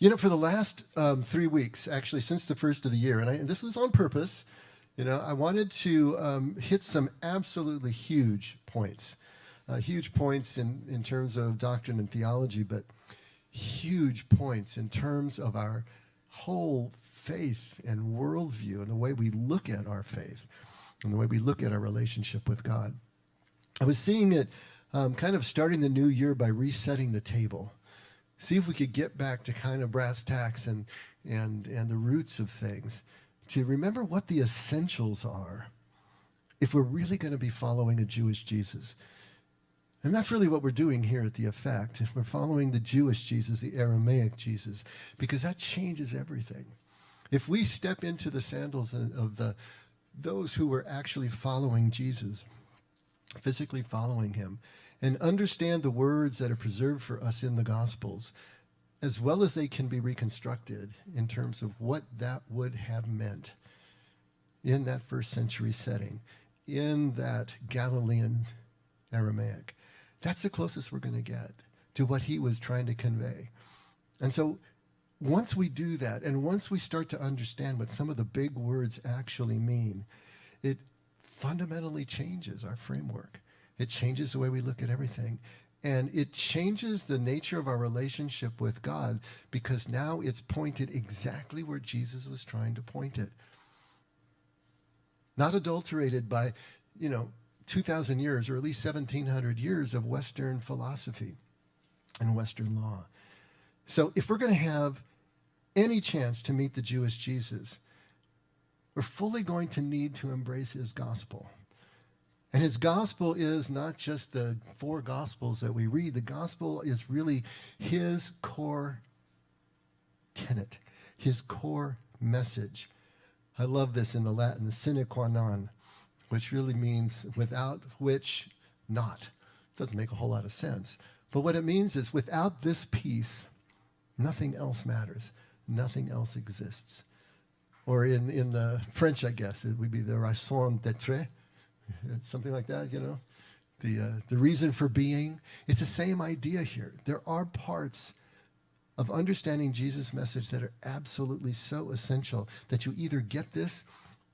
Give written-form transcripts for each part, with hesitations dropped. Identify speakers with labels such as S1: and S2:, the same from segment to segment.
S1: For the last 3 weeks, actually, since the first of the year, and this was on purpose, I wanted to hit some absolutely huge points in terms of doctrine and theology, but huge points in terms of our whole faith and worldview and the way we look at our faith and the way we look at our relationship with God. I was seeing it kind of starting the new year by resetting the table. See if we could get back to kind of brass tacks and the roots of things, to remember what the essentials are if we're really going to be following a Jewish Jesus. And that's really what we're doing here at The Effect. We're following the Jewish Jesus, the Aramaic Jesus, because that changes everything. If we step into the sandals of those who were actually following Jesus, physically following him, and understand the words that are preserved for us in the Gospels, as well as they can be reconstructed in terms of what that would have meant in that first century setting, in that Galilean Aramaic. That's the closest we're going to get to what he was trying to convey. And so once we do that, and once we start to understand what some of the big words actually mean, it fundamentally changes our framework. It changes the way we look at everything. And it changes the nature of our relationship with God, because now it's pointed exactly where Jesus was trying to point it. Not adulterated by, 2,000 years, or at least 1,700 years of Western philosophy and Western law. So if we're going to have any chance to meet the Jewish Jesus, we're fully going to need to embrace his gospel. And his gospel is not just the 4 gospels that we read. The gospel is really his core tenet, his core message. I love this in the Latin, the sine qua non, which really means without which not. Doesn't make a whole lot of sense. But what it means is without this piece, nothing else matters. Nothing else exists. Or in the French, I guess, it would be the raison d'être, something like that, the reason for being. It's the same idea here. There are parts of understanding Jesus' message that are absolutely so essential that you either get this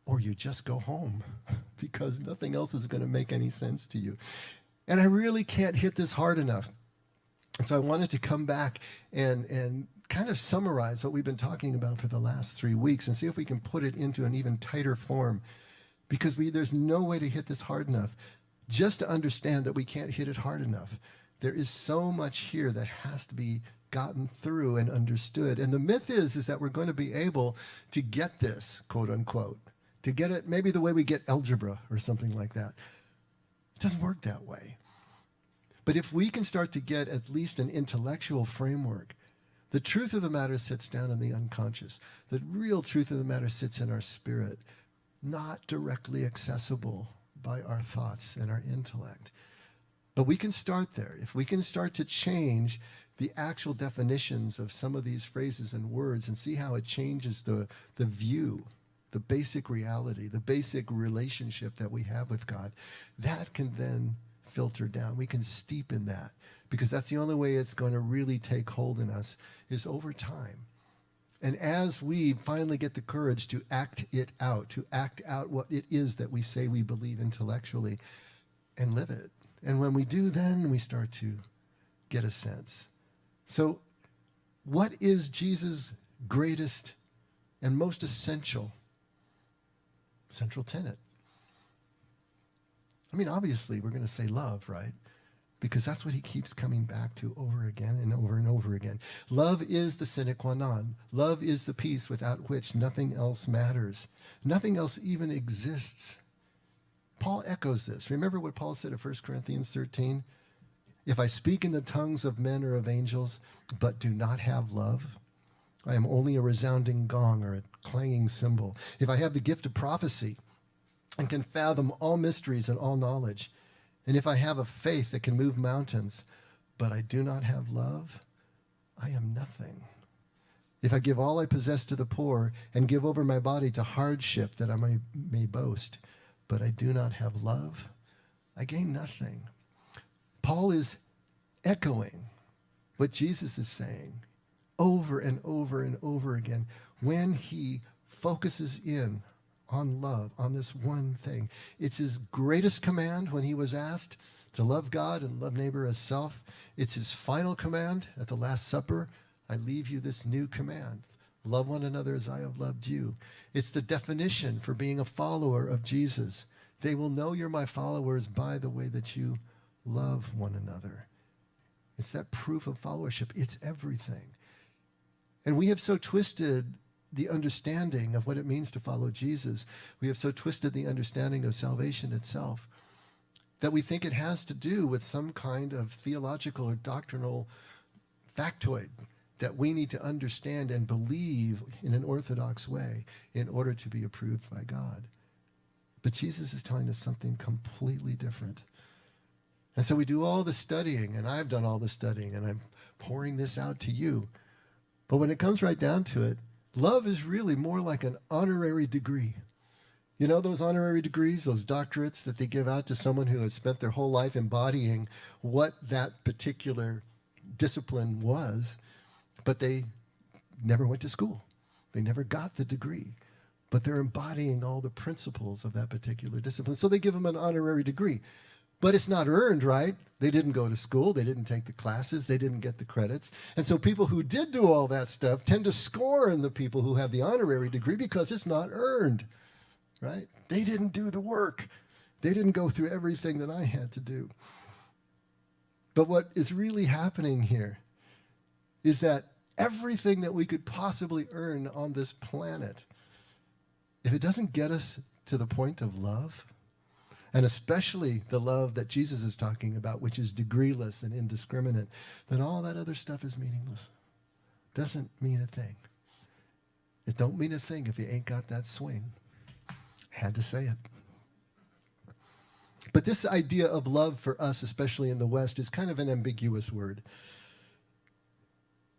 S1: or you just go home, because nothing else is going to make any sense to you. And I really can't hit this hard enough. And so I wanted to come back and kind of summarize what we've been talking about for the last 3 weeks and see if we can put it into an even tighter form, because there's no way to hit this hard enough just to understand that we can't hit it hard enough. There is so much here that has to be gotten through and understood. And the myth is that we're going to be able to get this, quote unquote, to get it maybe the way we get algebra or something like that. It doesn't work that way. But if we can start to get at least an intellectual framework, the truth of the matter sits down in the unconscious. The real truth of the matter sits in our spirit, not directly accessible by our thoughts and our intellect. But we can start there. If we can start to change the actual definitions of some of these phrases and words and see how it changes the view, the basic reality, the basic relationship that we have with God, that can then filter down. We can steepen that, because that's the only way it's going to really take hold in us, is over time. And as we finally get the courage to act out what it is that we say we believe intellectually, and live it. And when we do, then we start to get a sense. So what is Jesus' greatest and most essential central tenet? I mean, obviously, we're going to say love, right? Because that's what he keeps coming back to over again and over and over again. Love is the sine qua non. Love is the peace without which nothing else matters. Nothing else even exists. Paul echoes this. Remember what Paul said in 1 Corinthians 13? If I speak in the tongues of men or of angels, but do not have love, I am only a resounding gong or a clanging cymbal. If I have the gift of prophecy and can fathom all mysteries and all knowledge, and if I have a faith that can move mountains, but I do not have love, I am nothing. If I give all I possess to the poor and give over my body to hardship that I may boast, but I do not have love, I gain nothing. Paul is echoing what Jesus is saying over and over and over again when he focuses in on love, on this one thing. It's his greatest command when he was asked to love God and love neighbor as self. It's his final command at the Last Supper. I leave you this new command. Love one another as I have loved you. It's the definition for being a follower of Jesus. They will know you're my followers by the way that you love one another. It's that proof of followership. It's everything. And we have so twisted the understanding of what it means to follow Jesus. We have so twisted the understanding of salvation itself that we think it has to do with some kind of theological or doctrinal factoid that we need to understand and believe in an orthodox way in order to be approved by God. But Jesus is telling us something completely different. And so we do all the studying, and I've done all the studying, and I'm pouring this out to you. But when it comes right down to it, love is really more like an honorary degree. You know those honorary degrees, those doctorates that they give out to someone who has spent their whole life embodying what that particular discipline was, but they never went to school. They never got the degree, but they're embodying all the principles of that particular discipline. So they give them an honorary degree. But it's not earned, right? They didn't go to school. They didn't take the classes. They didn't get the credits. And so people who did do all that stuff tend to scorn the people who have the honorary degree because it's not earned, right? They didn't do the work. They didn't go through everything that I had to do. But what is really happening here is that everything that we could possibly earn on this planet, if it doesn't get us to the point of love, and especially the love that Jesus is talking about, which is degreeless and indiscriminate, then all that other stuff is meaningless. Doesn't mean a thing. It don't mean a thing if you ain't got that swing. Had to say it. But this idea of love for us, especially in the West, is kind of an ambiguous word.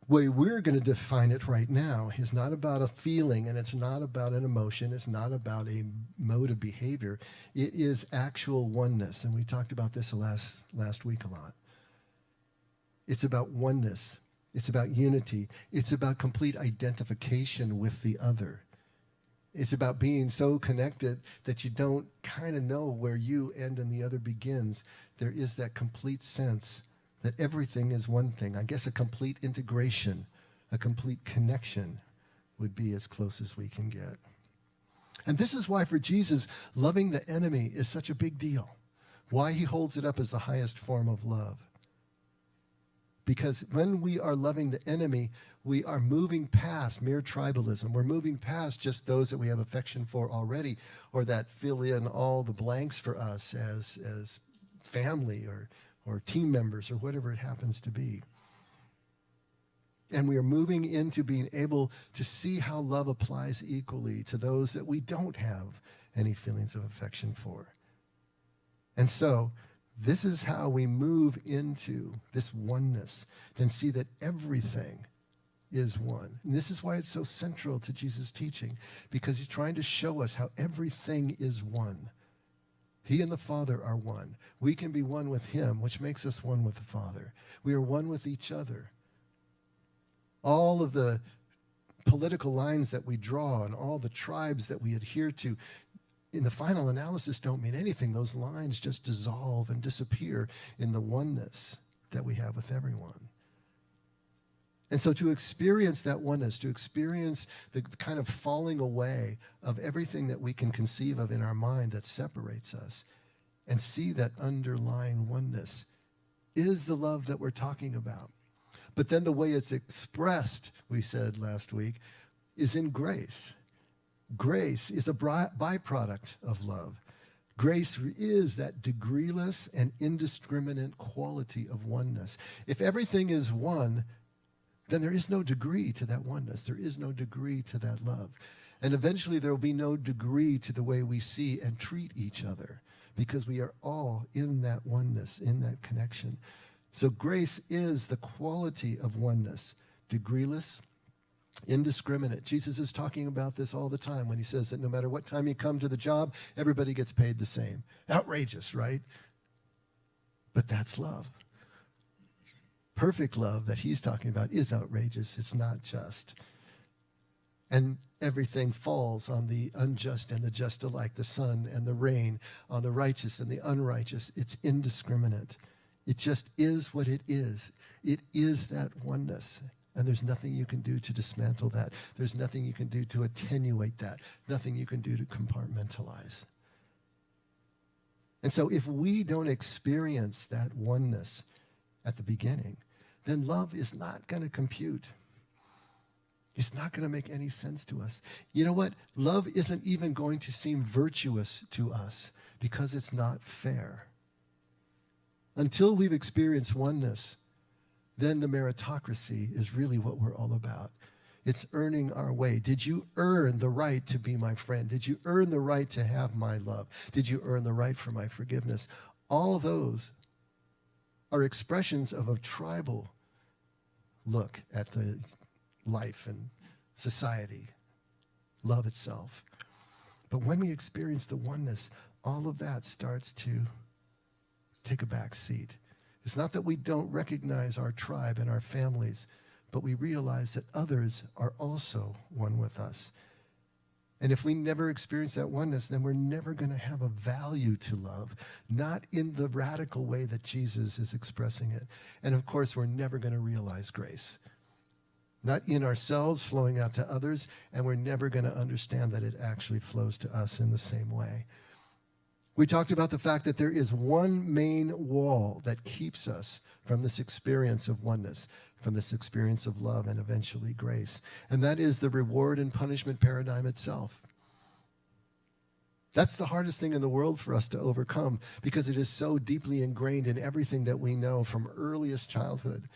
S1: The way we're going to define it right now is not about a feeling, and it's not about an emotion. It's not about a mode of behavior. It is actual oneness, and we talked about this last week a lot. It's about oneness. It's about unity. It's about complete identification with the other. It's about being so connected that you don't kind of know where you end and the other begins. There is that complete sense that everything is one thing. I guess a complete integration, a complete connection would be as close as we can get. And this is why for Jesus, loving the enemy is such a big deal. Why he holds it up as the highest form of love. Because when we are loving the enemy, we are moving past mere tribalism. We're moving past just those that we have affection for already, or that fill in all the blanks for us as family or team members or whatever it happens to be. And we are moving into being able to see how love applies equally to those that we don't have any feelings of affection for. And so this is how we move into this oneness and see that everything is one. And this is why it's so central to Jesus' teaching, because he's trying to show us how everything is one. He and the Father are one. We can be one with him, which makes us one with the Father. We are one with each other. All of the political lines that we draw and all the tribes that we adhere to, in the final analysis, don't mean anything. Those lines just dissolve and disappear in the oneness that we have with everyone. And so to experience that oneness, to experience the kind of falling away of everything that we can conceive of in our mind that separates us, and see that underlying oneness is the love that we're talking about. But then the way it's expressed, we said last week, is in grace. Grace is a byproduct of love. Grace is that degreeless and indiscriminate quality of oneness. If everything is one, then there is no degree to that oneness. There is no degree to that love. And eventually there will be no degree to the way we see and treat each other, because we are all in that oneness, in that connection. So grace is the quality of oneness, degreeless, indiscriminate. Jesus is talking about this all the time when he says that no matter what time you come to the job, everybody gets paid the same. Outrageous, right? But that's love. perfect love that he's talking about is outrageous. It's not just. And everything falls on the unjust and the just alike, the sun and the rain, on the righteous and the unrighteous. It's indiscriminate. It just is what it is. It is that oneness. And there's nothing you can do to dismantle that. There's nothing you can do to attenuate that. Nothing you can do to compartmentalize. And so if we don't experience that oneness at the beginning, then love is not going to compute. It's not going to make any sense to us. You know what? Love isn't even going to seem virtuous to us because it's not fair. Until we've experienced oneness, then the meritocracy is really what we're all about. It's earning our way. Did you earn the right to be my friend? Did you earn the right to have my love? Did you earn the right for my forgiveness? All those are expressions of a tribal look at the life and society, love itself. But when we experience the oneness, all of that starts to take a back seat. It's not that we don't recognize our tribe and our families, but we realize that others are also one with us. And if we never experience that oneness, then we're never going to have a value to love, not in the radical way that Jesus is expressing it. And of course, we're never going to realize grace. Not in ourselves, flowing out to others, and we're never going to understand that it actually flows to us in the same way. We talked about the fact that there is one main wall that keeps us from this experience of oneness, from this experience of love and eventually grace, and that is the reward and punishment paradigm itself. That's the hardest thing in the world for us to overcome because it is so deeply ingrained in everything that we know from earliest childhood.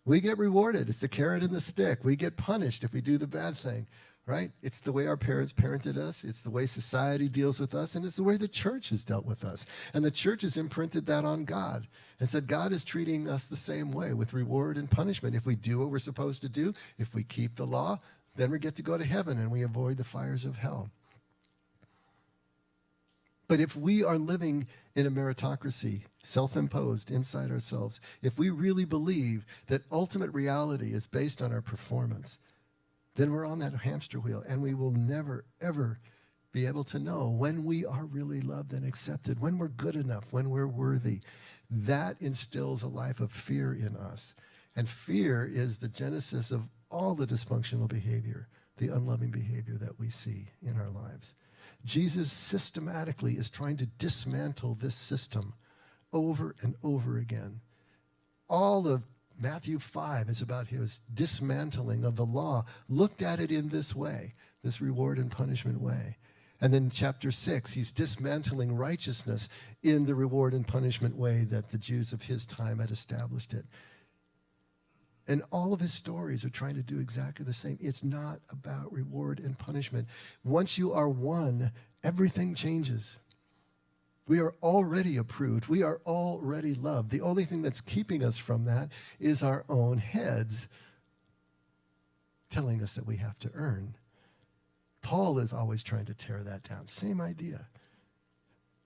S1: We get rewarded. It's the carrot and the stick. We get punished if we do the bad thing, right? It's the way our parents parented us. It's the way society deals with us. And it's the way the church has dealt with us. And the church has imprinted that on God and said God is treating us the same way with reward and punishment. If we do what we're supposed to do, if we keep the law, then we get to go to heaven and we avoid the fires of hell. But if we are living in a meritocracy, self-imposed inside ourselves, if we really believe that ultimate reality is based on our performance, then we're on that hamster wheel and we will never, ever be able to know when we are really loved and accepted, when we're good enough, when we're worthy. That instills a life of fear in us. And fear is the genesis of all the dysfunctional behavior, the unloving behavior that we see in our lives. Jesus systematically is trying to dismantle this system over and over again. All of Matthew 5 is about his dismantling of the law, looked at it in this way, this reward and punishment way. And then chapter 6, he's dismantling righteousness in the reward and punishment way that the Jews of his time had established it. And all of his stories are trying to do exactly the same. It's not about reward and punishment. Once you are one, everything changes. We are already approved. We are already loved. The only thing that's keeping us from that is our own heads telling us that we have to earn. Paul is always trying to tear that down. Same idea.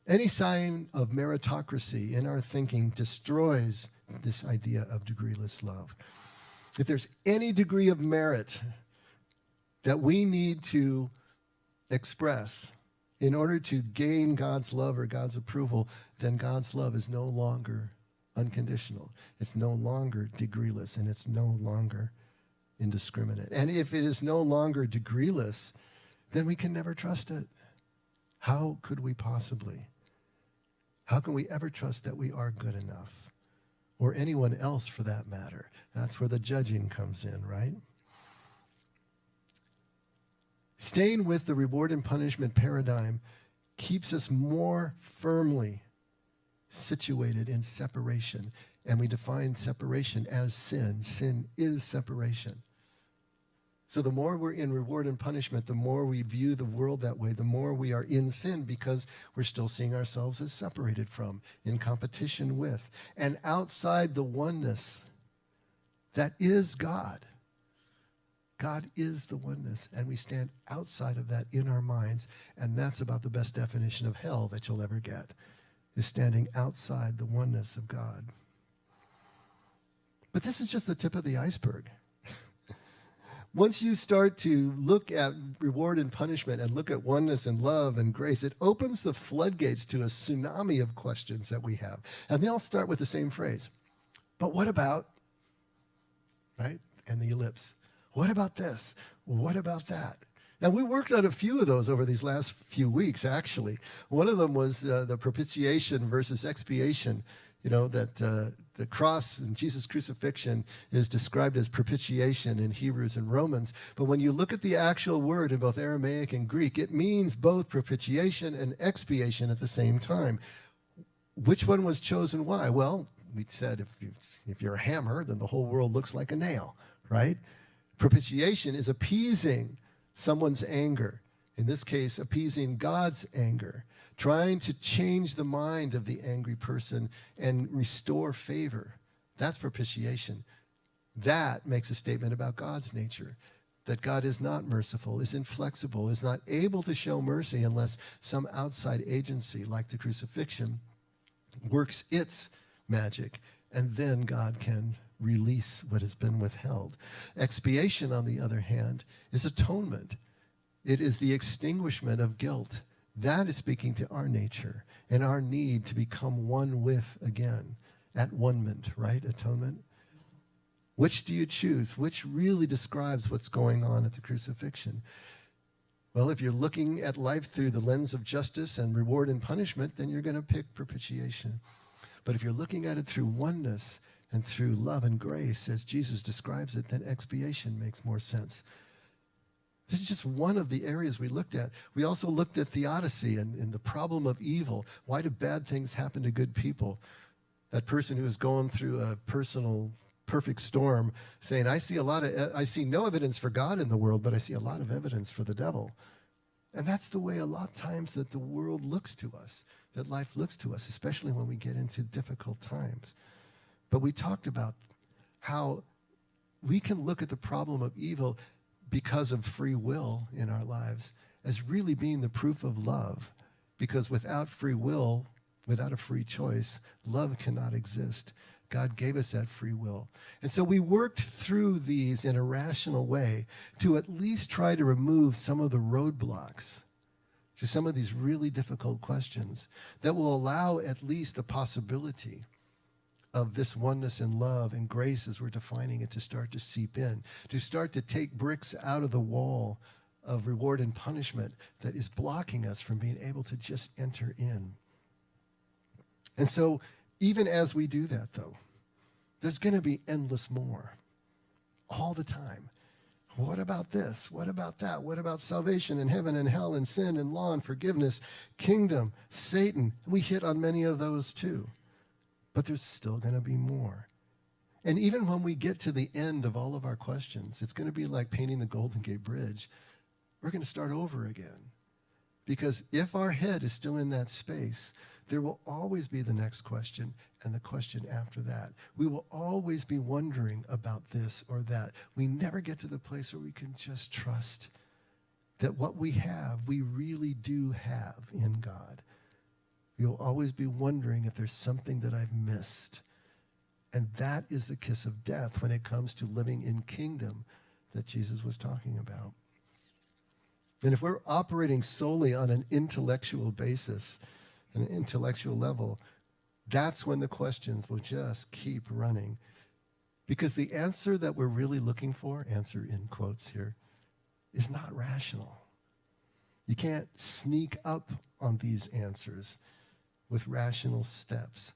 S1: Any sign of meritocracy in our thinking destroys this idea of degreeless love. If there's any degree of merit that we need to express in order to gain God's love or God's approval, then God's love is no longer unconditional. It's no longer degreeless, and it's no longer indiscriminate. And if it is no longer degreeless, then we can never trust it. How could we possibly? How can we ever trust that we are good enough? Or anyone else for that matter? That's where the judging comes in, right? Staying with the reward and punishment paradigm keeps us more firmly situated in separation. And we define separation as sin. Sin is separation. So the more we're in reward and punishment, the more we view the world that way, the more we are in sin because we're still seeing ourselves as separated from, in competition with, and outside the oneness that is God. God is the oneness, and we stand outside of that in our minds, and that's about the best definition of hell that you'll ever get, is standing outside the oneness of God. But this is just the tip of the iceberg. Once you start to look at reward and punishment and look at oneness and love and grace, it opens the floodgates to a tsunami of questions that we have. And they all start with the same phrase. But what about, right? And the ellipse. What about this? What about that? Now, we worked on a few of those over these last few weeks, actually. One of them was the propitiation versus expiation. You know, that the cross and Jesus' crucifixion is described as propitiation in Hebrews and Romans. But when you look at the actual word in both Aramaic and Greek, it means both propitiation and expiation at the same time. Which one was chosen? Why? Well, we said if you're a hammer, then the whole world looks like a nail, right? Propitiation is appeasing someone's anger. In this case, appeasing God's anger. Trying to change the mind of the angry person and restore favor. That's propitiation. That makes a statement about God's nature, that God is not merciful, is inflexible, is not able to show mercy unless some outside agency, like the crucifixion, works its magic, and then God can release what has been withheld. Expiation, on the other hand, is atonement. It is the extinguishment of guilt. That is speaking to our nature and our need to become one with again. At one-ment, right? Atonement. Which do you choose? Which really describes what's going on at the crucifixion? Well, if you're looking at life through the lens of justice and reward and punishment, then you're going to pick propitiation. But if you're looking at it through oneness and through love and grace, as Jesus describes it, then expiation makes more sense. This is just one of the areas we looked at. We also looked at theodicy and the problem of evil. Why do bad things happen to good people? That person who is going through a personal perfect storm saying, I see no evidence for God in the world, but I see a lot of evidence for the devil. And that's the way a lot of times that the world looks to us, that life looks to us, especially when we get into difficult times. But we talked about how we can look at the problem of evil because of free will in our lives as really being the proof of love. Because without free will, without a free choice, love cannot exist. God gave us that free will. And so we worked through these in a rational way to at least try to remove some of the roadblocks to some of these really difficult questions that will allow at least the possibility of this oneness and love and grace, as we're defining it, to start to seep in, to start to take bricks out of the wall of reward and punishment that is blocking us from being able to just enter in. And so even as we do that, though, there's going to be endless more all the time. What about this? What about that? What about salvation and heaven and hell and sin and law and forgiveness, kingdom, Satan? We hit on many of those too. But there's still going to be more. And even when we get to the end of all of our questions, it's going to be like painting the Golden Gate Bridge. We're going to start over again. Because if our head is still in that space, there will always be the next question and the question after that. We will always be wondering about this or that. We never get to the place where we can just trust that what we have, we really do have in God. You'll always be wondering if there's something that I've missed. And that is the kiss of death when it comes to living in kingdom that Jesus was talking about. And if we're operating solely on an intellectual basis, an intellectual level, that's when the questions will just keep running. Because the answer that we're really looking for, answer in quotes here, is not rational. You can't sneak up on these answers with rational steps.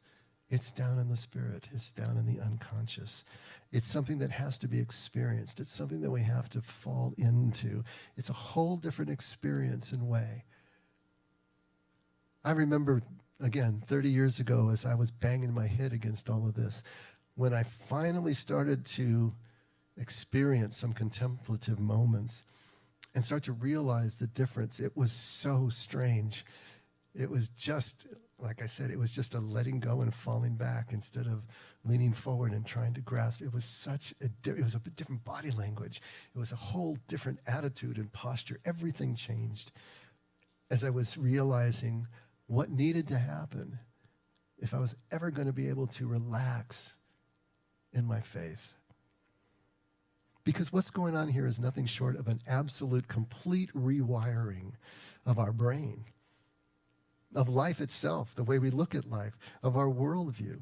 S1: It's down in the spirit. It's down in the unconscious. It's something that has to be experienced. It's something that we have to fall into. It's a whole different experience and way. I remember, again, 30 years ago, as I was banging my head against all of this, when I finally started to experience some contemplative moments and start to realize the difference, it was so strange. It was just, like I said, it was just a letting go and falling back instead of leaning forward and trying to grasp. It was it was a different body language. It was a whole different attitude and posture. Everything changed as I was realizing what needed to happen if I was ever going to be able to relax in my faith. Because what's going on here is nothing short of an absolute, complete rewiring of our brain, of life itself, the way we look at life, of our worldview.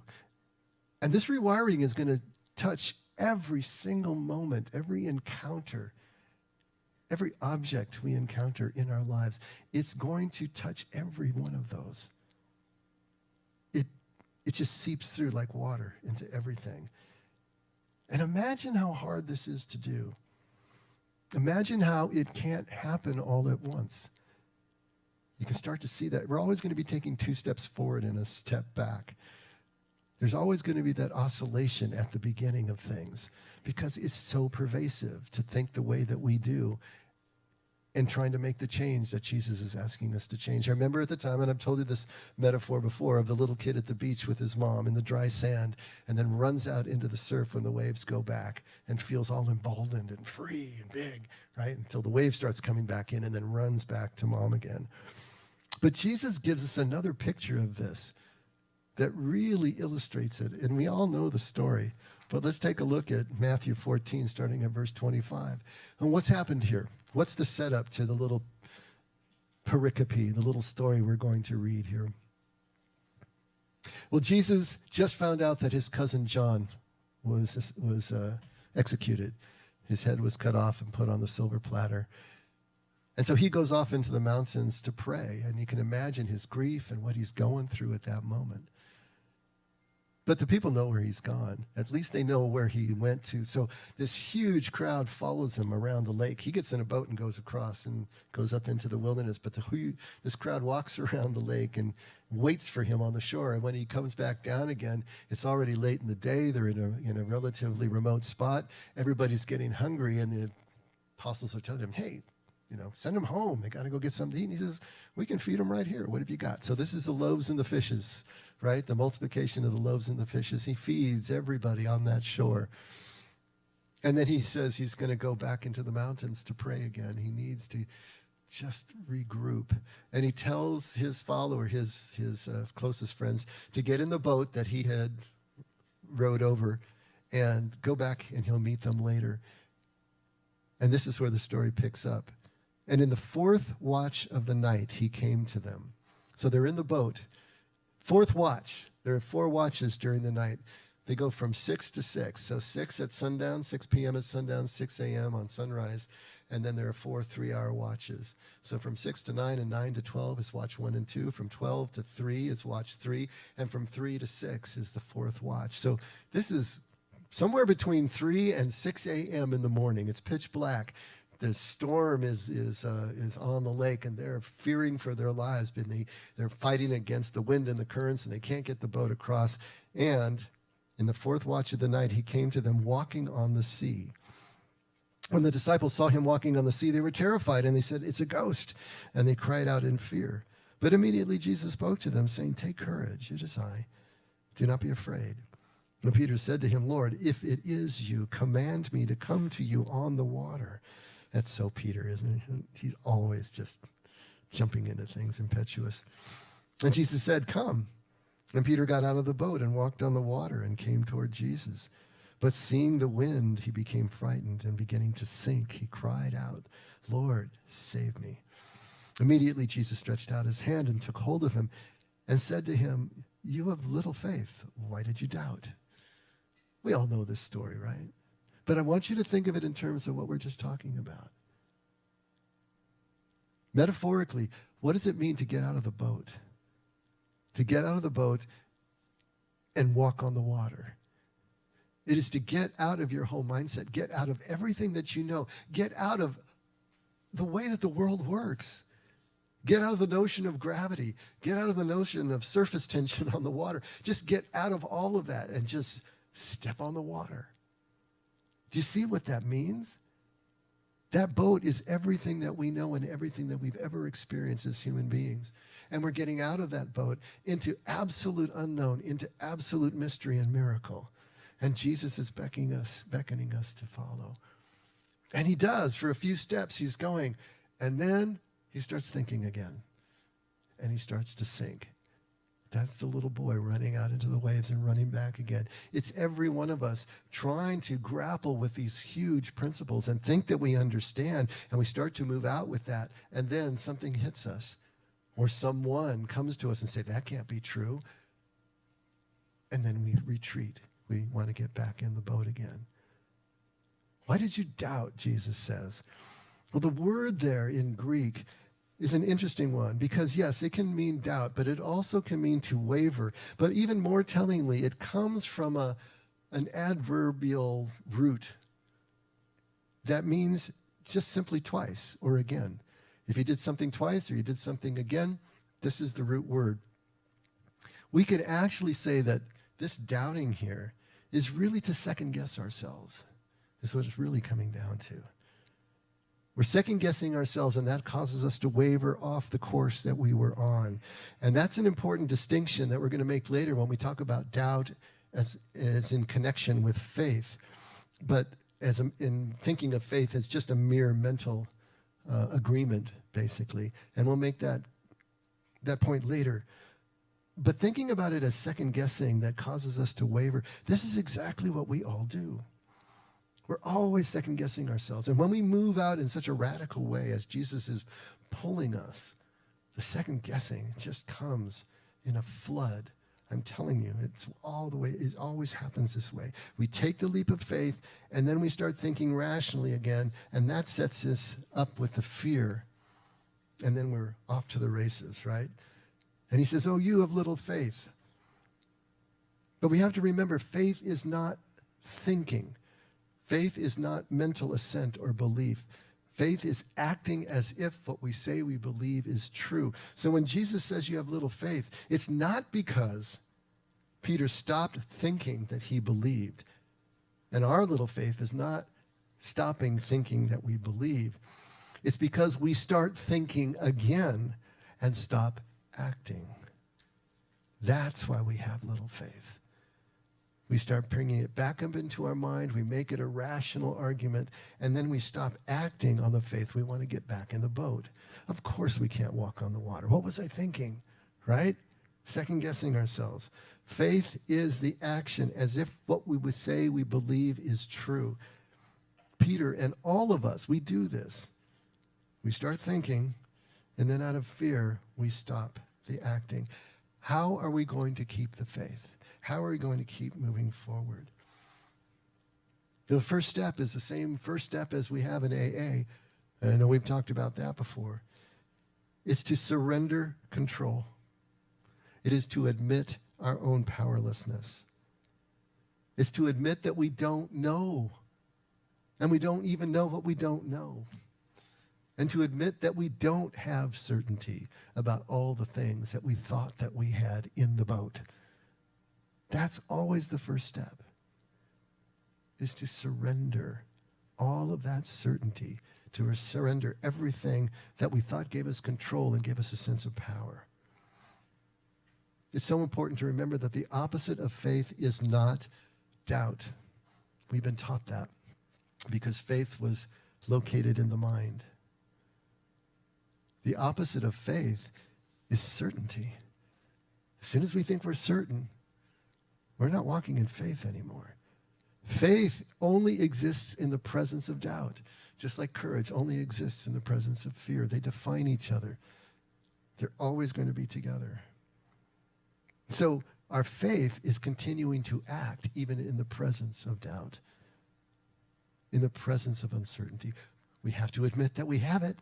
S1: And this rewiring is going to touch every single moment, every encounter, every object we encounter in our lives. It's going to touch every one of those. It just seeps through like water into everything. And imagine how hard this is to do. Imagine how it can't happen all at once. You can start to see that. We're always going to be taking 2 steps forward and a step back. There's always going to be that oscillation at the beginning of things because it's so pervasive to think the way that we do and trying to make the change that Jesus is asking us to change. I remember at the time, and I've told you this metaphor before, of the little kid at the beach with his mom in the dry sand and then runs out into the surf when the waves go back and feels all emboldened and free and big, right? Until the wave starts coming back in and then runs back to mom again. But Jesus gives us another picture of this that really illustrates it. And we all know the story. But let's take a look at Matthew 14, starting at verse 25. And what's happened here? What's the setup to the little pericope, the little story we're going to read here? Well, Jesus just found out that his cousin John was executed. His head was cut off and put on the silver platter. And so he goes off into the mountains to pray. And you can imagine his grief and what he's going through at that moment. But the people know where he's gone. At least they know where he went to. So this huge crowd follows him around the lake. He gets in a boat and goes across and goes up into the wilderness. But this crowd walks around the lake and waits for him on the shore. And when he comes back down again, it's already late in the day. They're in a relatively remote spot. Everybody's getting hungry. And the apostles are telling him, hey, send them home. They got to go get something to eat. And he says, we can feed them right here. What have you got? So this is the loaves and the fishes, right? The multiplication of the loaves and the fishes. He feeds everybody on that shore. And then he says he's going to go back into the mountains to pray again. He needs to just regroup. And he tells his follower, his closest friends, to get in the boat that he had rowed over and go back, and he'll meet them later. And this is where the story picks up. And in the 4th watch of the night, he came to them. So they're in the boat. 4th watch. There are 4 watches during the night. They go from 6 to 6. So 6 at sundown, 6 p.m. at sundown, 6 a.m. on sunrise. And then there are 4 3-hour watches. So from 6 to 9 and 9 to 12 is watch 1 and 2. From 12 to 3 is watch 3. And from 3 to 6 is the 4th watch. So this is somewhere between 3 and 6 a.m. in the morning. It's pitch black. The storm is on the lake, and they're fearing for their lives. But they're fighting against the wind and the currents, and they can't get the boat across. And in the 4th watch of the night, he came to them walking on the sea. When the disciples saw him walking on the sea, they were terrified, and they said, it's a ghost. And they cried out in fear. But immediately Jesus spoke to them, saying, take courage, it is I. Do not be afraid. And Peter said to him, Lord, if it is you, command me to come to you on the water. That's so Peter, isn't he? He's always just jumping into things, impetuous. And Jesus said, come. And Peter got out of the boat and walked on the water and came toward Jesus. But seeing the wind, he became frightened, and beginning to sink, he cried out, Lord, save me. Immediately Jesus stretched out his hand and took hold of him and said to him, you have little faith. Why did you doubt? We all know this story, right? But I want you to think of it in terms of what we're just talking about. Metaphorically, what does it mean to get out of the boat? To get out of the boat and walk on the water. It is to get out of your whole mindset, get out of everything that you know, get out of the way that the world works. Get out of the notion of gravity. Get out of the notion of surface tension on the water. Just get out of all of that and just step on the water. Do you see what that means? That boat is everything that we know and everything that we've ever experienced as human beings. And we're getting out of that boat into absolute unknown, into absolute mystery and miracle. And Jesus is beckoning us to follow. And he does. For a few steps, he's going. And then he starts thinking again. And he starts to sink. That's the little boy running out into the waves and running back again. It's every one of us trying to grapple with these huge principles and think that we understand, and we start to move out with that, and then something hits us, or someone comes to us and say, that can't be true, and then we retreat. We want to get back in the boat again. Why did you doubt, Jesus says? Well, the word there in Greek is an interesting one because, yes, it can mean doubt, but it also can mean to waver. But even more tellingly, it comes from an adverbial root that means just simply twice or again. If you did something twice or you did something again, this is the root word. We could actually say that this doubting here is really to second guess ourselves. Is what it's really coming down to. We're second guessing ourselves, and that causes us to waver off the course that we were on. And that's an important distinction that we're going to make later when we talk about doubt as in connection with faith. But in thinking of faith as just a mere mental agreement, basically. And we'll make that point later. But thinking about it as second guessing that causes us to waver, this is exactly what we all do. We're always second guessing ourselves. And when we move out in such a radical way as Jesus is pulling us, the second guessing just comes in a flood. I'm telling you, it's all the way, it always happens this way. We take the leap of faith, and then we start thinking rationally again, and that sets us up with the fear. And then we're off to the races, right? And he says, oh, you have little faith. But we have to remember, faith is not thinking. Faith is not mental assent or belief. Faith is acting as if what we say we believe is true. So when Jesus says you have little faith, it's not because Peter stopped thinking that he believed. And our little faith is not stopping thinking that we believe. It's because we start thinking again and stop acting. That's why we have little faith. We start bringing it back up into our mind. We make it a rational argument. And then we stop acting on the faith. We want to get back in the boat. Of course we can't walk on the water. What was I thinking? Right? Second guessing ourselves. Faith is the action as if what we would say we believe is true. Peter and all of us, we do this. We start thinking, and then out of fear, we stop the acting. How are we going to keep the faith? How are we going to keep moving forward? The first step is the same first step as we have in AA. And I know we've talked about that before. It's to surrender control. It is to admit our own powerlessness. It's to admit that we don't know. And we don't even know what we don't know. And to admit that we don't have certainty about all the things that we thought that we had in the boat. That's always the first step, is to surrender all of that certainty, to surrender everything that we thought gave us control and gave us a sense of power. It's so important to remember that the opposite of faith is not doubt. We've been taught that because faith was located in the mind. The opposite of faith is certainty. As soon as we think we're certain, we're not walking in faith anymore. Faith only exists in the presence of doubt, just like courage only exists in the presence of fear. They define each other. They're always going to be together. So our faith is continuing to act even in the presence of doubt, in the presence of uncertainty. We have to admit that we have it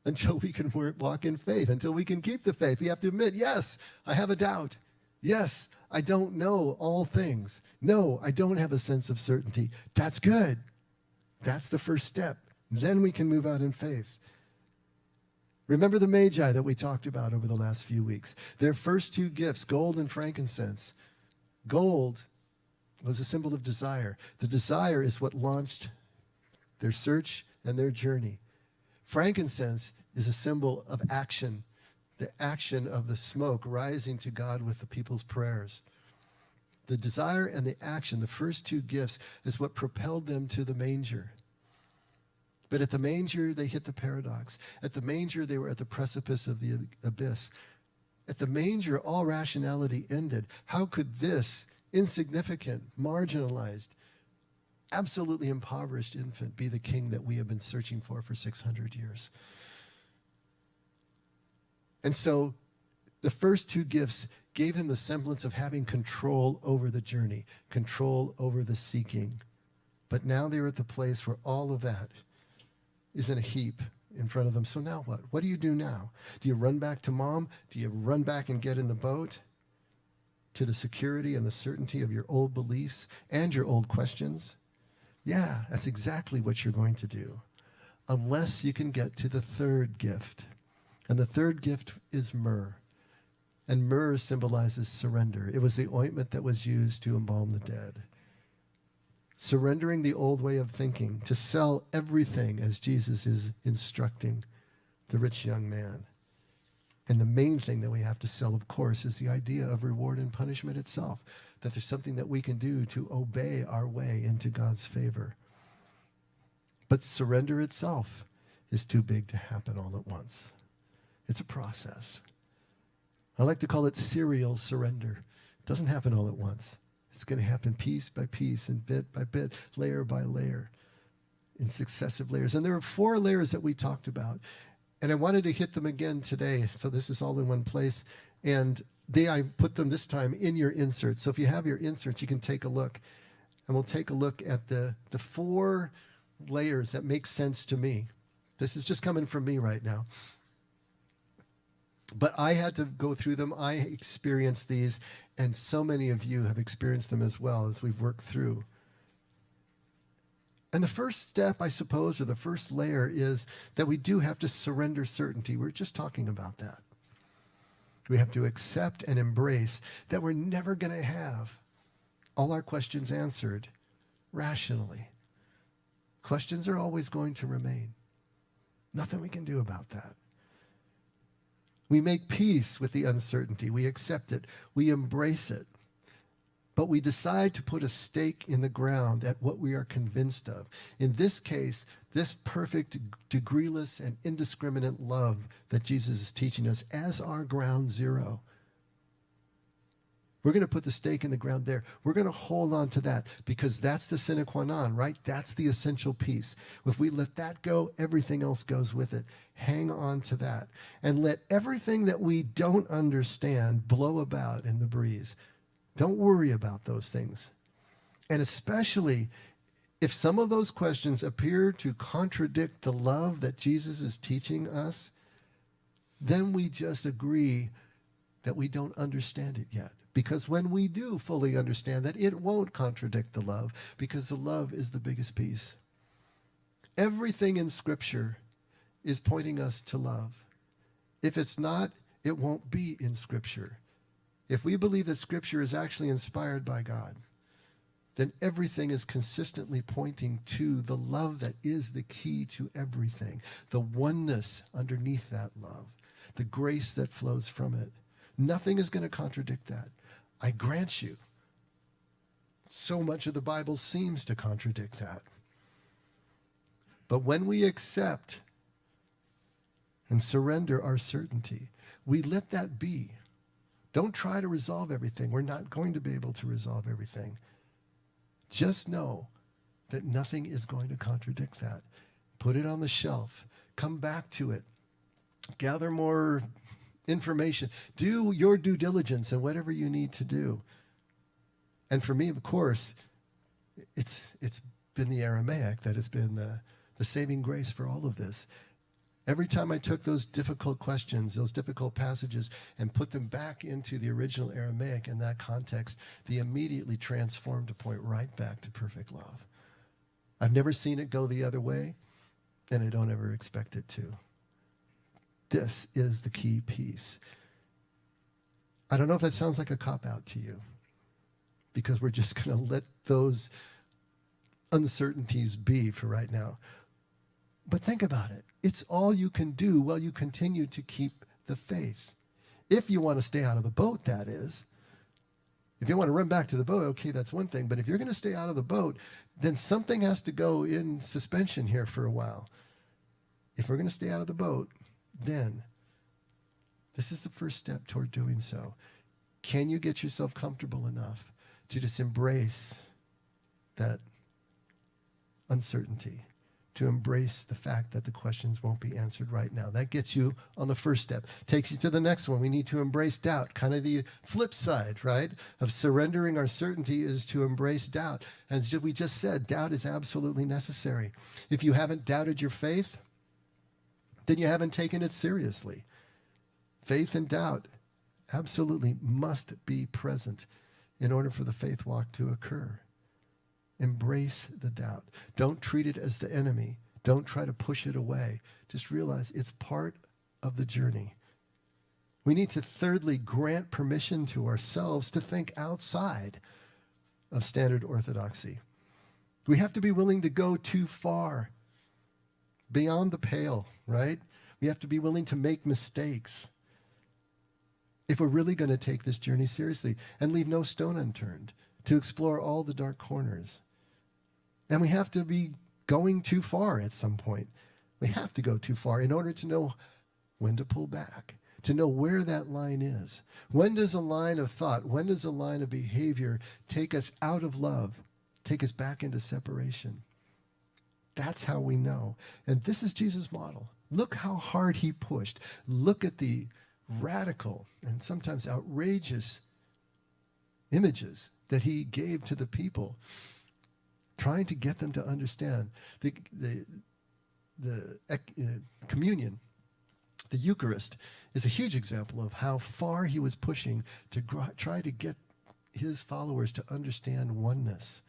S1: until we can walk in faith, until we can keep the faith. We have to admit, yes, I have a doubt. Yes, I don't know all things. No, I don't have a sense of certainty. That's good. That's the first step. Then we can move out in faith. Remember the Magi that we talked about over the last few weeks. Their first two gifts, gold and frankincense. Gold was a symbol of desire. The desire is what launched their search and their journey. Frankincense is a symbol of action, the action of the smoke rising to God with the people's prayers. The desire and the action, the first two gifts, is what propelled them to the manger. But at the manger, they hit the paradox. At the manger, they were at the precipice of the abyss. At the manger, all rationality ended. How could this insignificant, marginalized, absolutely impoverished infant be the king that we have been searching for 600 years? And so the first two gifts gave him the semblance of having control over the journey, control over the seeking. But now they're at the place where all of that is in a heap in front of them. So now what? What do you do now? Do you run back to mom? Do you run back and get in the boat to the security and the certainty of your old beliefs and your old questions? Yeah, that's exactly what you're going to do, unless you can get to the third gift. And the third gift is myrrh. And myrrh symbolizes surrender. It was the ointment that was used to embalm the dead. Surrendering the old way of thinking, to sell everything as Jesus is instructing the rich young man. And the main thing that we have to sell, of course, is the idea of reward and punishment itself, that there's something that we can do to obey our way into God's favor. But surrender itself is too big to happen all at once. It's a process. I like to call it serial surrender. It doesn't happen all at once. It's going to happen piece by piece and bit by bit, layer by layer, in successive layers. And there are 4 layers that we talked about. And I wanted to hit them again today. So this is all in one place. And I put them this time in your inserts. So if you have your inserts, you can take a look. And we'll take a look at the 4 layers that make sense to me. This is just coming from me right now. But I had to go through them. I experienced these, and so many of you have experienced them as well as we've worked through. And the first step, I suppose, or the first layer is that we do have to surrender certainty. We're just talking about that. We have to accept and embrace that we're never going to have all our questions answered rationally. Questions are always going to remain. Nothing we can do about that. We make peace with the uncertainty. We accept it. We embrace it. But we decide to put a stake in the ground at what we are convinced of. In this case, this perfect, degreeless, and indiscriminate love that Jesus is teaching us as our ground zero. We're going to put the stake in the ground there. We're going to hold on to that because that's the sine qua non, right? That's the essential piece. If we let that go, everything else goes with it. Hang on to that. And let everything that we don't understand blow about in the breeze. Don't worry about those things. And especially if some of those questions appear to contradict the love that Jesus is teaching us, then we just agree that we don't understand it yet. Because when we do fully understand that, it won't contradict the love, because the love is the biggest piece. Everything in Scripture is pointing us to love. If it's not, it won't be in Scripture. If we believe that Scripture is actually inspired by God, then everything is consistently pointing to the love that is the key to everything, the oneness underneath that love, the grace that flows from it. Nothing is going to contradict that. I grant you, so much of the Bible seems to contradict that. But when we accept and surrender our certainty, we let that be. Don't try to resolve everything. We're not going to be able to resolve everything. Just know that nothing is going to contradict that. Put it on the shelf. Come back to it. Gather more information. Do your due diligence and whatever you need to do. And for me, of course, it's been the Aramaic that has been the saving grace for all of this. Every time I took those difficult questions, those difficult passages, and put them back into the original Aramaic in that context, they immediately transformed to point right back to perfect love. I've never seen it go the other way, and I don't ever expect it to. This is the key piece. I don't know if that sounds like a cop-out to you, because we're just going to let those uncertainties be for right now. But think about it. It's all you can do while you continue to keep the faith. If you want to stay out of the boat, that is. If you want to run back to the boat, okay, that's one thing. But if you're going to stay out of the boat, then something has to go in suspension here for a while. If we're going to stay out of the boat, then This is the first step toward doing so. Can you get yourself comfortable enough to just embrace that uncertainty, to embrace the fact that the questions won't be answered right now? That gets you on the first step. Takes you to the next one. We need to embrace doubt. Kind of the flip side, right, of surrendering our certainty is to embrace doubt. As we just said, doubt is absolutely necessary. If you haven't doubted your faith, then you haven't taken it seriously. Faith and doubt absolutely must be present in order for the faith walk to occur. Embrace the doubt. Don't treat it as the enemy. Don't try to push it away. Just realize it's part of the journey. We need to thirdly grant permission to ourselves to think outside of standard orthodoxy. We have to be willing to go too far, beyond the pale, right? We have to be willing to make mistakes if we're really going to take this journey seriously and leave no stone unturned to explore all the dark corners. And we have to be going too far at some point. We have to go too far in order to know when to pull back, to know where that line is. When does a line of thought, when does a line of behavior take us out of love, take us back into separation? That's how we know. And this is Jesus' model. Look how hard he pushed. Look at the radical and sometimes outrageous images that he gave to the people, trying to get them to understand the communion. The Eucharist is a huge example of how far he was pushing to try to get his followers to understand oneness,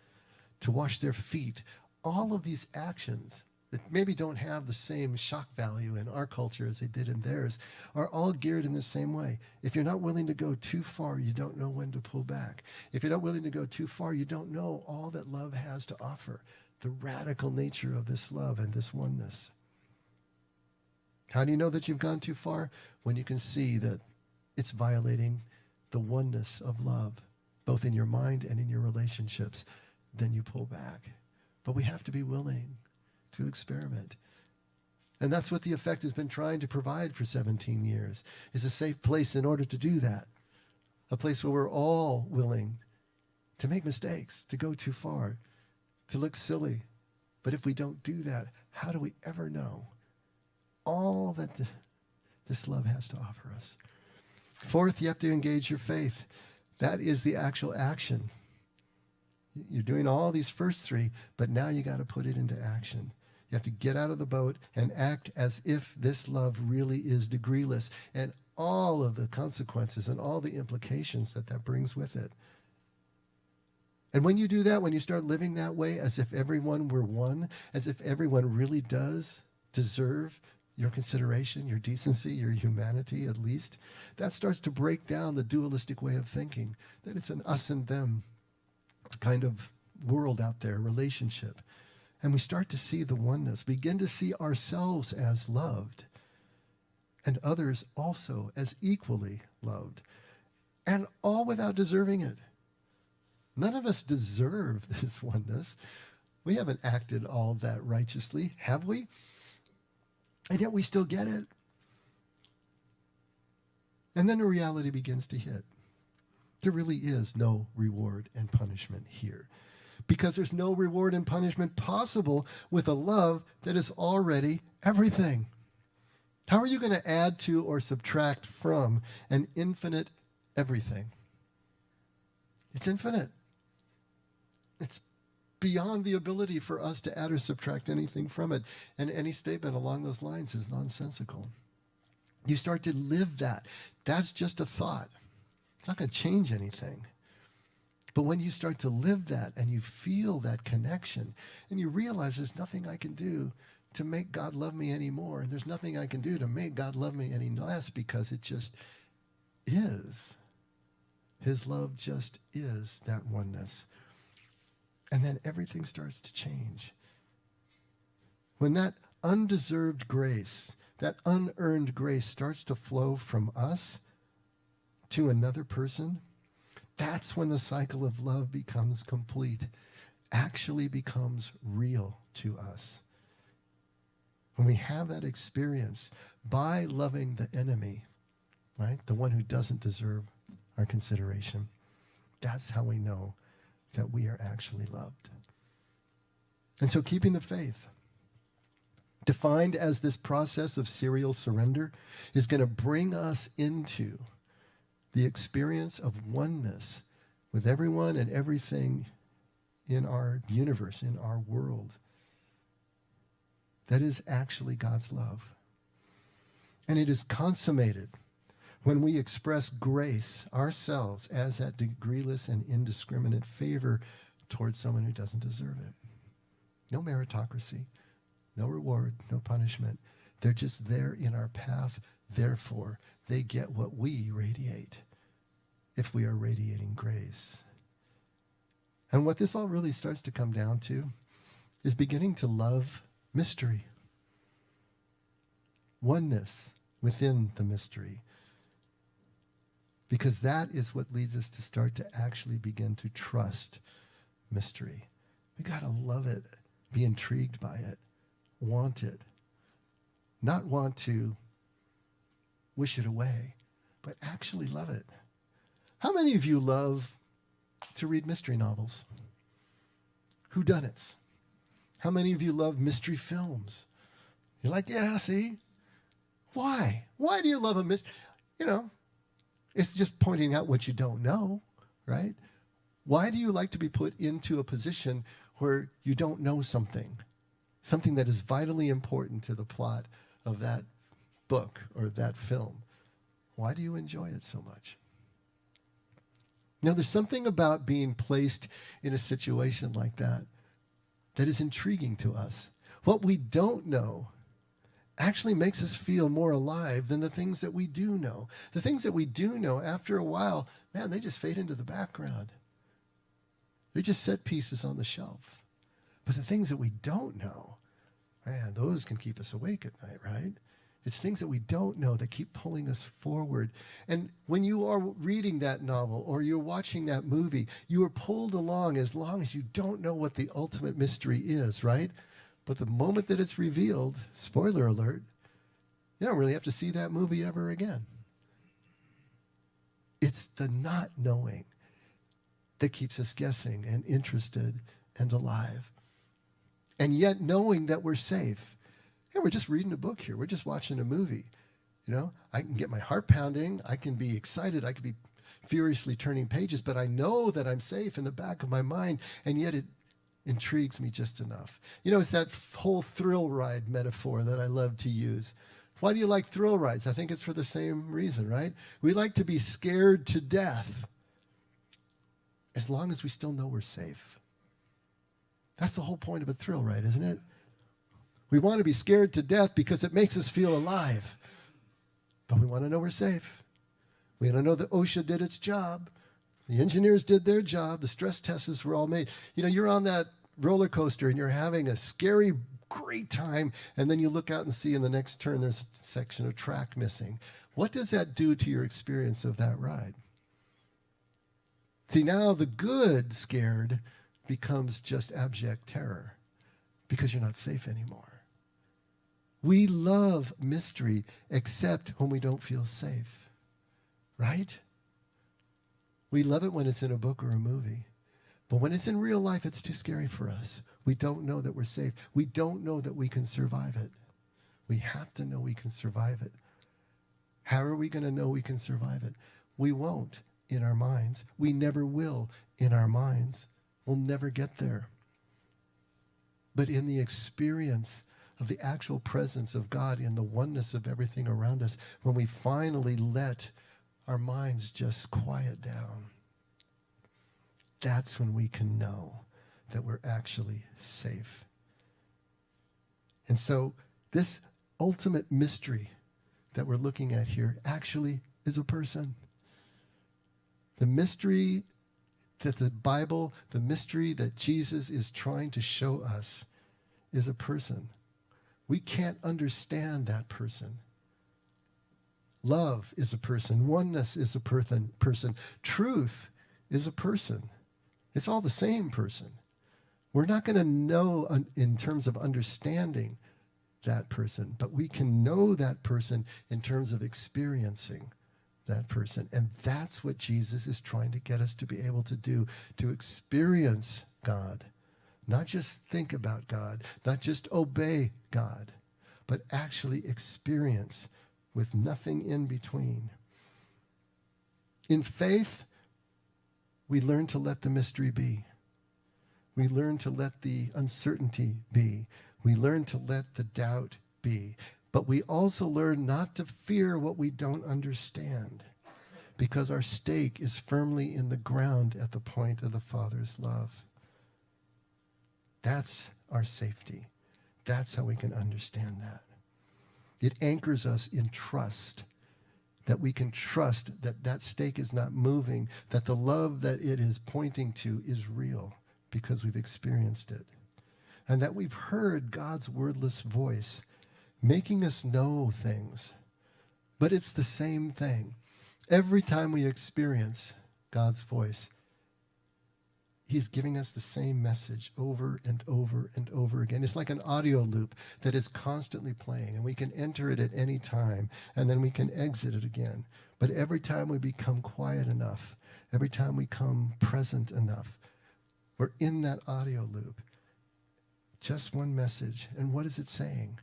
S1: to wash their feet. All of these actions that maybe don't have the same shock value in our culture as they did in theirs are all geared in the same way. If you're not willing to go too far, you don't know when to pull back. If you're not willing to go too far, you don't know all that love has to offer, the radical nature of this love and this oneness. How do you know that you've gone too far? When you can see that it's violating the oneness of love, both in your mind and in your relationships, then you pull back. But we have to be willing to experiment. And that's what the effect has been trying to provide for 17 years, is a safe place in order to do that. A place where we're all willing to make mistakes, to go too far, to look silly. But if we don't do that, how do we ever know all that this love has to offer us? Fourth, you have to engage your faith. That is the actual action. You're doing all these first three, but now you got to put it into action. You have to get out of the boat and act as if this love really is degreeless, and all of the consequences and all the implications that brings with it. And when you do that, when you start living that way, as if everyone were one, as if everyone really does deserve your consideration, your decency, your humanity at least, that starts to break down the dualistic way of thinking, that it's an us and them kind of world out there, relationship. And we start to see the oneness, begin to see ourselves as loved and others also as equally loved, and all without deserving it. None of us deserve this oneness. We haven't acted all that righteously, have we? And yet we still get it. And then the reality begins to hit. There really is no reward and punishment here, because there's no reward and punishment possible with a love that is already everything. How are you going to add to or subtract from an infinite everything? It's infinite. It's beyond the ability for us to add or subtract anything from it. And any statement along those lines is nonsensical. You start to live that. That's just a thought. It's not going to change anything. But when you start to live that and you feel that connection and you realize there's nothing I can do to make God love me anymore, and there's nothing I can do to make God love me any less, because it just is. His love just is that oneness. And then everything starts to change. When that undeserved grace, that unearned grace starts to flow from us to another person, that's when the cycle of love becomes complete, actually becomes real to us. When we have that experience by loving the enemy, right? The one who doesn't deserve our consideration. That's how we know that we are actually loved. And so keeping the faith, defined as this process of serial surrender, is going to bring us into the experience of oneness with everyone and everything in our universe, in our world. That is actually God's love. And it is consummated when we express grace ourselves as that degreeless and indiscriminate favor towards someone who doesn't deserve it. No meritocracy, no reward, no punishment. They're just there in our path. Therefore, they get what we radiate if we are radiating grace. And what this all really starts to come down to is beginning to love mystery. Oneness within the mystery. Because that is what leads us to start to actually begin to trust mystery. We got to love it, be intrigued by it, want it. Not want to wish it away, but actually love it. How many of you love to read mystery novels? Whodunits? How many of you love mystery films? You're like, yeah, see? Why? Why do you love a mystery? You know, it's just pointing out what you don't know, right? Why do you like to be put into a position where you don't know something that is vitally important to the plot of that book or that film? Why do you enjoy it so much? Now, there's something about being placed in a situation like that that is intriguing to us. What we don't know actually makes us feel more alive than the things that we do know. The things that we do know, after a while, man, they just fade into the background. They're just set pieces on the shelf. But the things that we don't know, man, those can keep us awake at night, right? It's things that we don't know that keep pulling us forward. And when you are reading that novel or you're watching that movie, you are pulled along as long as you don't know what the ultimate mystery is, right? But the moment that it's revealed, spoiler alert, you don't really have to see that movie ever again. It's the not knowing that keeps us guessing and interested and alive. And yet knowing that we're safe. Hey, we're just reading a book here. We're just watching a movie. You know, I can get my heart pounding. I can be excited. I can be furiously turning pages, but I know that I'm safe in the back of my mind, and yet it intrigues me just enough. You know, it's that whole thrill ride metaphor that I love to use. Why do you like thrill rides? I think it's for the same reason, right? We like to be scared to death as long as we still know we're safe. That's the whole point of a thrill ride, isn't it? We want to be scared to death because it makes us feel alive. But we want to know we're safe. We want to know that OSHA did its job. The engineers did their job. The stress tests were all made. You know, you're on that roller coaster and you're having a scary, great time, and then you look out and see in the next turn there's a section of track missing. What does that do to your experience of that ride? See, now the good scared becomes just abject terror because you're not safe anymore. We love mystery except when we don't feel safe, right? We love it when it's in a book or a movie. But when it's in real life, it's too scary for us. We don't know that we're safe. We don't know that we can survive it. We have to know we can survive it. How are we going to know we can survive it? We won't in our minds. We never will in our minds. We'll never get there. But in the experience of the actual presence of God, in the oneness of everything around us, when we finally let our minds just quiet down, that's when we can know that we're actually safe. And so this ultimate mystery that we're looking at here actually is a person. The mystery that the Bible, the mystery that Jesus is trying to show us is a person. We can't understand that person. Love is a person. Oneness is a person. Truth is a person. It's all the same person. We're not going to know in terms of understanding that person, but we can know that person in terms of experiencing that person. And that's what Jesus is trying to get us to be able to do, to experience God. Not just think about God, not just obey God, but actually experience with nothing in between. In faith, we learn to let the mystery be. We learn to let the uncertainty be. We learn to let the doubt be. But we also learn not to fear what we don't understand, because our stake is firmly in the ground at the point of the Father's love. That's our safety. That's how we can understand that. It anchors us in trust, that we can trust that that stake is not moving, that the love that it is pointing to is real because we've experienced it. And that we've heard God's wordless voice making us know things. But it's the same thing. Every time we experience God's voice, He's giving us the same message over and over and over again. It's like an audio loop that is constantly playing, and we can enter it at any time, and then we can exit it again. But every time we become quiet enough, every time we come present enough, we're in that audio loop. Just one message. And what is it saying?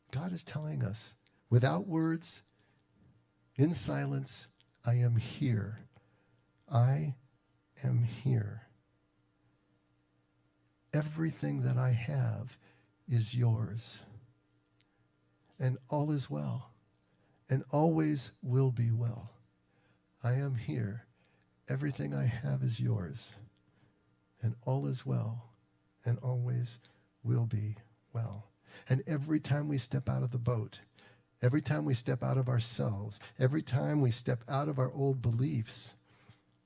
S1: God is telling us, without words, in silence, I am here. I am here. Everything that I have is yours. And all is well. And always will be well. I am here. Everything I have is yours. And all is well. And always will be well. And every time we step out of the boat, every time we step out of ourselves, every time we step out of our old beliefs,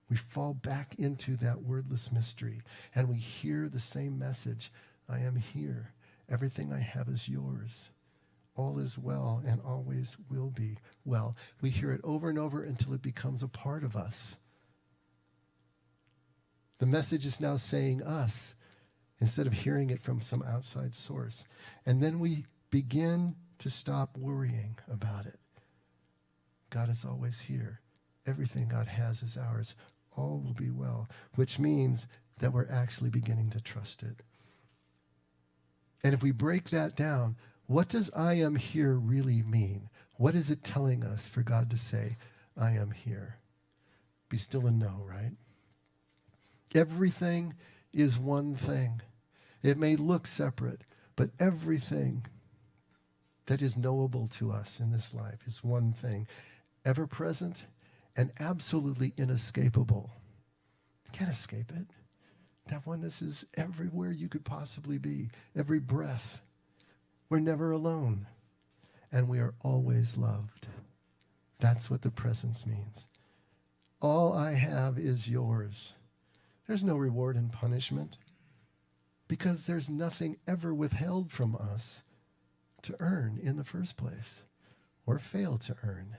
S1: we fall back into that wordless mystery, and we hear the same message. I am here. Everything I have is yours. All is well and always will be well. We hear it over and over until it becomes a part of us. The message is now saying us instead of hearing it from some outside source. And then we begin to stop worrying about it. God is always here. Everything God has is ours. All will be well, which means that we're actually beginning to trust it. And if we break that down, what does I am here really mean? What is it telling us for God to say, I am here? Be still and know, right? Everything is one thing. It may look separate, but everything that is knowable to us in this life is one thing, ever present and absolutely inescapable. You can't escape it. That oneness is everywhere you could possibly be, every breath. We're never alone, and we are always loved. That's what the presence means. All I have is yours. There's no reward and punishment, because there's nothing ever withheld from us to earn in the first place, or fail to earn.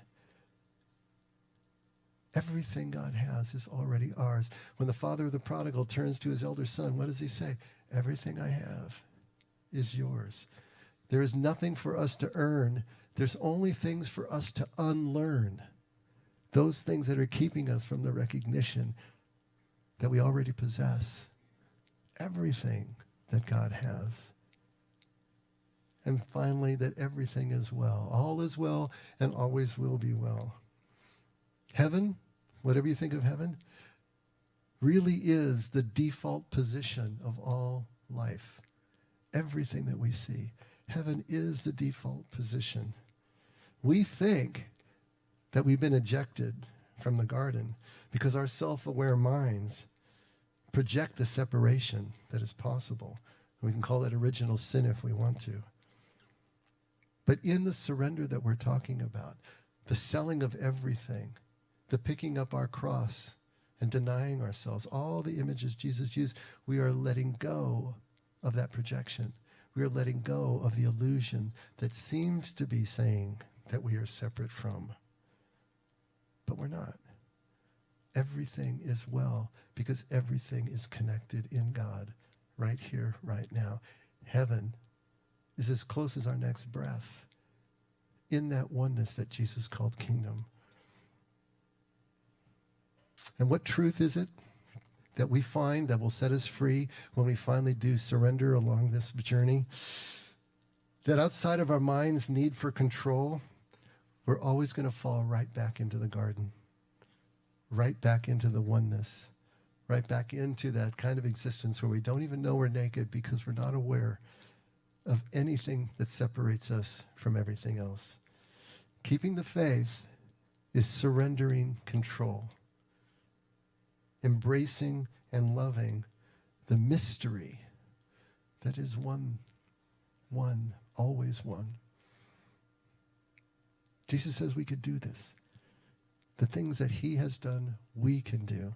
S1: Everything God has is already ours. When the father of the prodigal turns to his elder son, what does he say? Everything I have is yours. There is nothing for us to earn. There's only things for us to unlearn. Those things that are keeping us from the recognition that we already possess. Everything that God has. And finally, that everything is well. All is well and always will be well. Heaven, whatever you think of heaven, really is the default position of all life. Everything that we see. Heaven is the default position. We think that we've been ejected from the garden because our self-aware minds project the separation that is possible. We can call that original sin if we want to. But in the surrender that we're talking about, the selling of everything, the picking up our cross and denying ourselves, all the images Jesus used, we are letting go of that projection. We are letting go of the illusion that seems to be saying that we are separate from. But we're not. Everything is well because everything is connected in God right here, right now. Heaven is as close as our next breath in that oneness that Jesus called kingdom. And what truth is it that we find that will set us free when we finally do surrender along this journey? That outside of our mind's need for control, we're always going to fall right back into the garden, right back into the oneness, right back into that kind of existence where we don't even know we're naked because we're not aware of anything that separates us from everything else. Keeping the faith is surrendering control, embracing and loving the mystery that is one, always one. Jesus says we could do this. The things that he has done, we can do.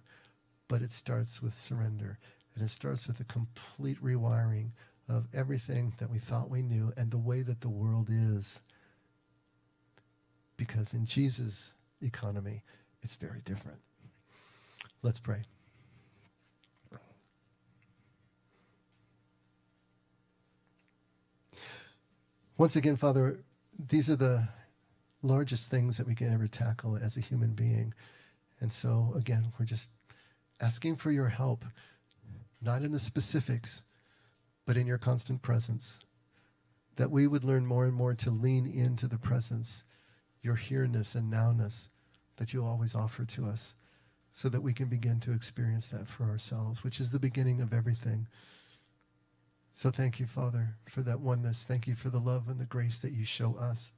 S1: But it starts with surrender. And it starts with a complete rewiring of everything that we thought we knew and the way that the world is. Because in Jesus' economy, it's very different. Let's pray. Once again, Father, these are the largest things that we can ever tackle as a human being. And so, again, we're just asking for your help, not in the specifics, but in your constant presence, that we would learn more and more to lean into the presence, your here-ness and now-ness that you always offer to us, so that we can begin to experience that for ourselves, which is the beginning of everything. So thank you, Father, for that oneness. Thank you for the love and the grace that you show us.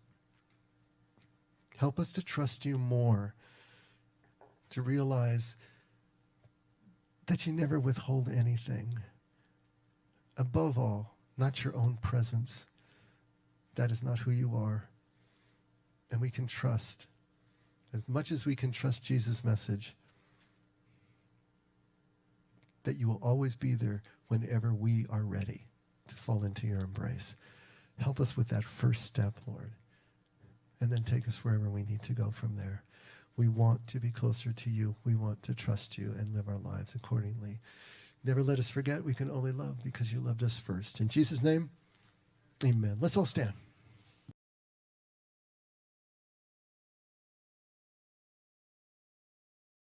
S1: Help us to trust you more, to realize that you never withhold anything. Above all, not your own presence. That is not who you are. And we can trust, as much as we can trust Jesus' message, that you will always be there whenever we are ready to fall into your embrace. Help us with that first step, Lord, and then take us wherever we need to go from there. We want to be closer to you. We want to trust you and live our lives accordingly. Never let us forget we can only love because you loved us first. In Jesus' name, amen. Let's all stand.